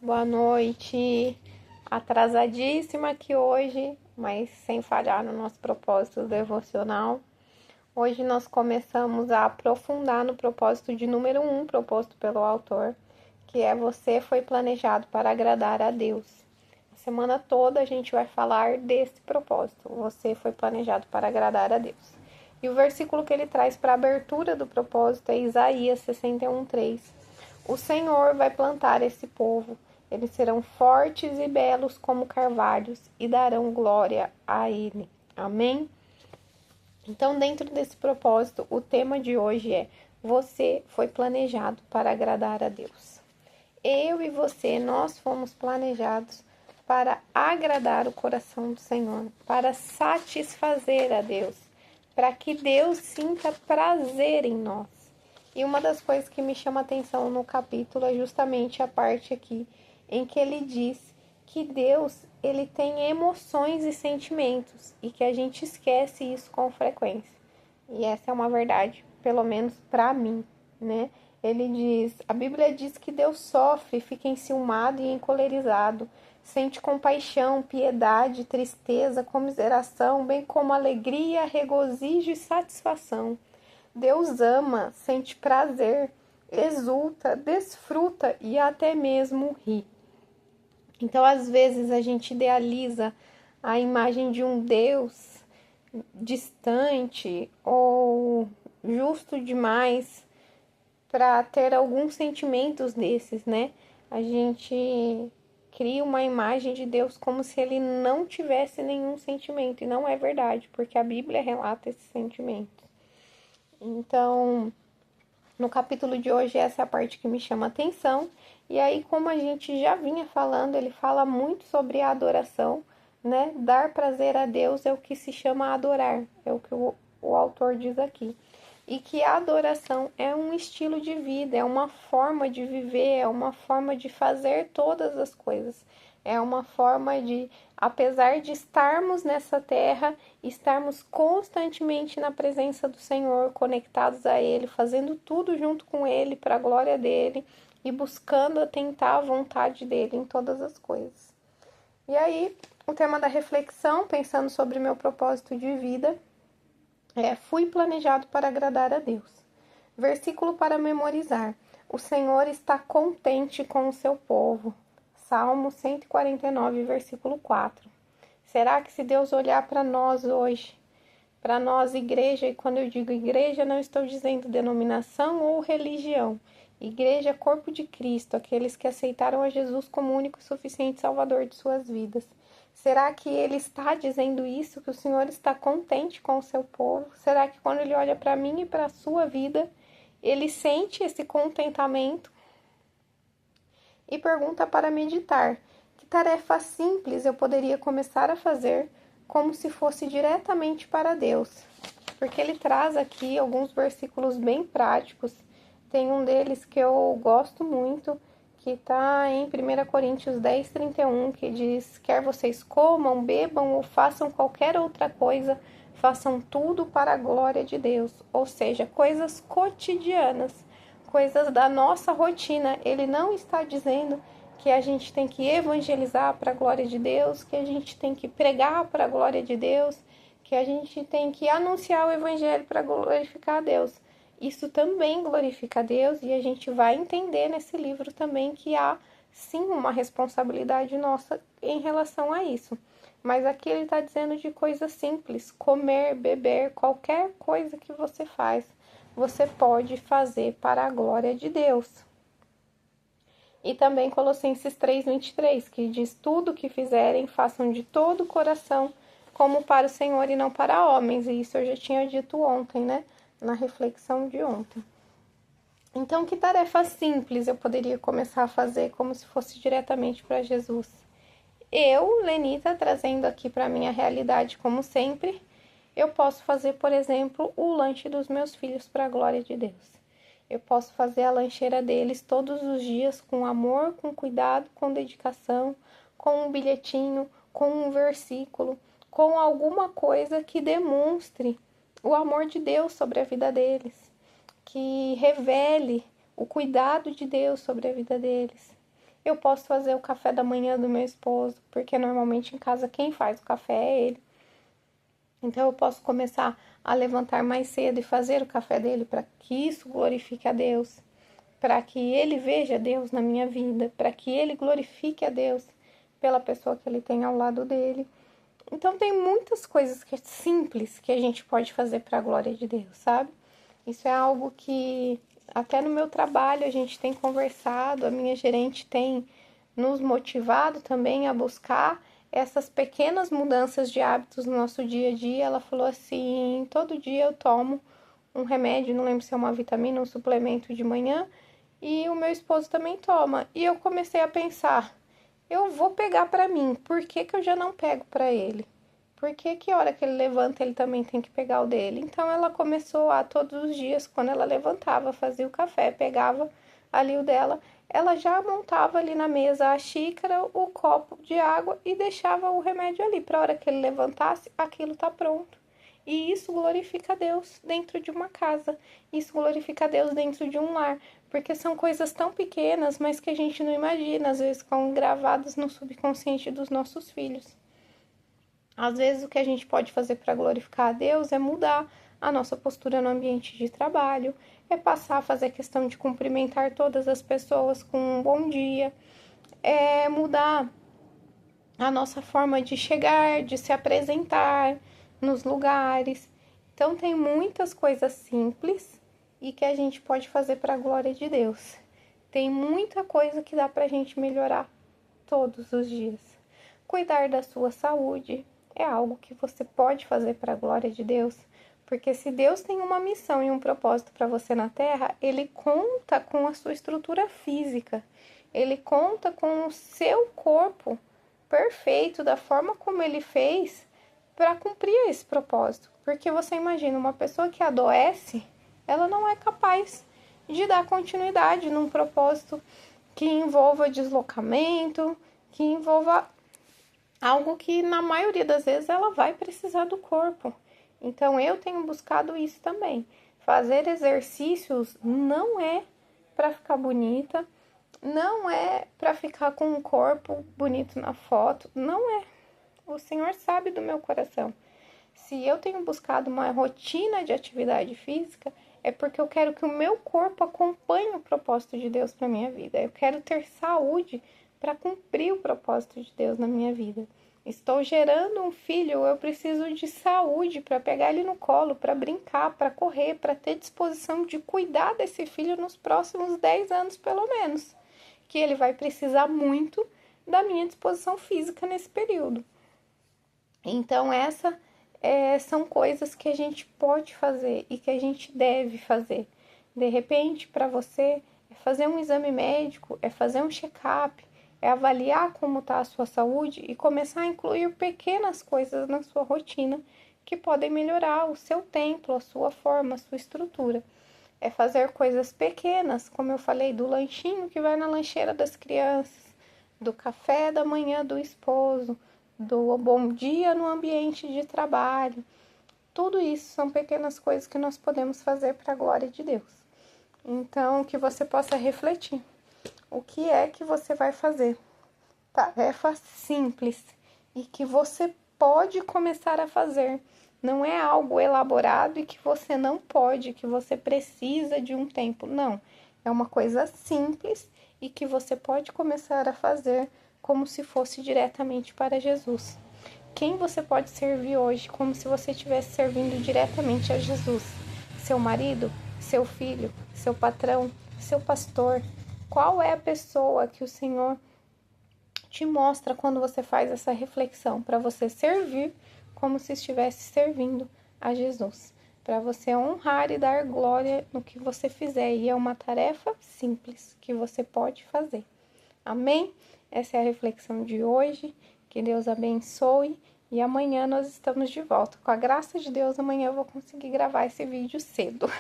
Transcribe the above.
Boa noite, atrasadíssima aqui hoje, mas sem falhar no nosso propósito devocional. Hoje nós começamos a aprofundar no propósito de número 1, proposto pelo autor, que é você foi planejado para agradar a Deus. A semana toda a gente vai falar desse propósito, você foi planejado para agradar a Deus. E o versículo que ele traz para a abertura do propósito é Isaías 61:3. O Senhor vai plantar esse povo. Eles serão fortes e belos como carvalhos e darão glória a Ele. Amém? Então, dentro desse propósito, o tema de hoje é: você foi planejado para agradar a Deus. Eu e você, nós fomos planejados para agradar o coração do Senhor, para satisfazer a Deus, para que Deus sinta prazer em nós. E uma das coisas que me chama a atenção no capítulo é justamente a parte aqui em que ele diz que Deus, ele tem emoções e sentimentos e que a gente esquece isso com frequência. E essa é uma verdade, pelo menos para mim, né? Ele diz, a Bíblia diz que Deus sofre, fica enciumado e encolerizado, sente compaixão, piedade, tristeza, comiseração, bem como alegria, regozijo e satisfação. Deus ama, sente prazer, exulta, desfruta e até mesmo ri. Então, às vezes, a gente idealiza a imagem de um Deus distante ou justo demais para ter alguns sentimentos desses, né? A gente cria uma imagem de Deus como se ele não tivesse nenhum sentimento, e não é verdade, porque a Bíblia relata esses sentimentos. Então, no capítulo de hoje, essa é a parte que me chama a atenção. E aí, como a gente já vinha falando, ele fala muito sobre a adoração, né? Dar prazer a Deus é o que se chama adorar, é o que o autor diz aqui. E que a adoração é um estilo de vida, é uma forma de viver, é uma forma de fazer todas as coisas. É uma forma de, apesar de estarmos nessa terra, estarmos constantemente na presença do Senhor, conectados a Ele, fazendo tudo junto com Ele, para a glória dEle, e buscando atentar a vontade dEle em todas as coisas. E aí, o tema da reflexão, pensando sobre meu propósito de vida, fui planejado para agradar a Deus. Versículo para memorizar. O Senhor está contente com o seu povo. Salmo 149, versículo 4. Será que se Deus olhar para nós hoje, para nós igreja, e quando eu digo igreja, não estou dizendo denominação ou religião. Igreja, corpo de Cristo, aqueles que aceitaram a Jesus como único e suficiente Salvador de suas vidas. Será que ele está dizendo isso, que o Senhor está contente com o seu povo? Será que quando ele olha para mim e para a sua vida, ele sente esse contentamento? E pergunta para meditar: que tarefa simples eu poderia começar a fazer como se fosse diretamente para Deus? Porque ele traz aqui alguns versículos bem práticos. Tem um deles que eu gosto muito, que está em 1 Coríntios 10:31, que diz: quer vocês comam, bebam ou façam qualquer outra coisa, façam tudo para a glória de Deus. Ou seja, coisas cotidianas, coisas da nossa rotina. Ele não está dizendo que a gente tem que evangelizar para a glória de Deus, que a gente tem que pregar para a glória de Deus, que a gente tem que anunciar o evangelho para glorificar a Deus. Isso também glorifica a Deus, e a gente vai entender nesse livro também que há sim uma responsabilidade nossa em relação a isso. Mas aqui ele está dizendo de coisas simples: comer, beber, qualquer coisa que você faz, você pode fazer para a glória de Deus. E também Colossenses 3:23, que diz: tudo que fizerem, façam de todo o coração, como para o Senhor e não para homens. E isso eu já tinha dito ontem, né? Na reflexão de ontem. Então, que tarefa simples eu poderia começar a fazer como se fosse diretamente para Jesus? Eu, Lenita, trazendo aqui para minha realidade como sempre, eu posso fazer, por exemplo, o lanche dos meus filhos para a glória de Deus. Eu posso fazer a lancheira deles todos os dias com amor, com cuidado, com dedicação, com um bilhetinho, com um versículo, com alguma coisa que demonstre o amor de Deus sobre a vida deles, que revele o cuidado de Deus sobre a vida deles. Eu posso fazer o café da manhã do meu esposo, porque normalmente em casa quem faz o café é ele. Então eu posso começar a levantar mais cedo e fazer o café dele para que isso glorifique a Deus, para que ele veja Deus na minha vida, para que ele glorifique a Deus pela pessoa que ele tem ao lado dele. Então tem muitas coisas que é simples que a gente pode fazer para a glória de Deus, sabe? Isso é algo que até no meu trabalho a gente tem conversado, a minha gerente tem nos motivado também a buscar essas pequenas mudanças de hábitos no nosso dia a dia. Ela falou assim: todo dia eu tomo um remédio, não lembro se é uma vitamina, um suplemento de manhã, e o meu esposo também toma. E eu comecei a pensar: eu vou pegar para mim, por que que eu já não pego para ele? Por que que a hora que ele levanta ele também tem que pegar o dele? Então ela começou a todos os dias, quando ela levantava, fazia o café, pegava ali o dela, ela já montava ali na mesa a xícara, o copo de água e deixava o remédio ali. Para a hora que ele levantasse, aquilo tá pronto. E isso glorifica a Deus dentro de uma casa. Isso glorifica a Deus dentro de um lar. Porque são coisas tão pequenas, mas que a gente não imagina, às vezes ficam gravadas no subconsciente dos nossos filhos. Às vezes o que a gente pode fazer para glorificar a Deus é mudar a nossa postura no ambiente de trabalho, é passar a fazer questão de cumprimentar todas as pessoas com um bom dia, é mudar a nossa forma de chegar, de se apresentar nos lugares. Então tem muitas coisas simples e que a gente pode fazer para a glória de Deus. Tem muita coisa que dá para a gente melhorar todos os dias. Cuidar da sua saúde é algo que você pode fazer para a glória de Deus, porque se Deus tem uma missão e um propósito para você na Terra, Ele conta com a sua estrutura física, Ele conta com o seu corpo perfeito, da forma como Ele fez, para cumprir esse propósito. Porque você imagina, uma pessoa que adoece, ela não é capaz de dar continuidade num propósito que envolva deslocamento, que envolva algo que na maioria das vezes ela vai precisar do corpo. Então eu tenho buscado isso também. Fazer exercícios não é para ficar bonita, não é para ficar com um corpo bonito na foto, não é. O Senhor sabe do meu coração. Se eu tenho buscado uma rotina de atividade física, é porque eu quero que o meu corpo acompanhe o propósito de Deus para minha vida. Eu quero ter saúde para cumprir o propósito de Deus na minha vida. Estou gerando um filho, eu preciso de saúde para pegar ele no colo, para brincar, para correr, para ter disposição de cuidar desse filho nos próximos 10 anos, pelo menos. Que ele vai precisar muito da minha disposição física nesse período. Então, são coisas que a gente pode fazer e que a gente deve fazer. De repente, para você, é fazer um exame médico, é fazer um check-up, é avaliar como está a sua saúde e começar a incluir pequenas coisas na sua rotina que podem melhorar o seu templo, a sua forma, a sua estrutura. É fazer coisas pequenas, como eu falei, do lanchinho que vai na lancheira das crianças, do café da manhã do esposo, do bom dia no ambiente de trabalho. Tudo isso são pequenas coisas que nós podemos fazer para a glória de Deus. Então, que você possa refletir. O que é que você vai fazer? Tarefa simples e que você pode começar a fazer. Não é algo elaborado e que você não pode, que você precisa de um tempo. Não, é uma coisa simples e que você pode começar a fazer como se fosse diretamente para Jesus. Quem você pode servir hoje como se você estivesse servindo diretamente a Jesus? Seu marido? Seu filho? Seu patrão? Seu pastor? Qual é a pessoa que o Senhor te mostra quando você faz essa reflexão? Para você servir como se estivesse servindo a Jesus. Para você honrar e dar glória no que você fizer. E é uma tarefa simples que você pode fazer. Amém? Essa é a reflexão de hoje. Que Deus abençoe. E amanhã nós estamos de volta. Com a graça de Deus, amanhã eu vou conseguir gravar esse vídeo cedo.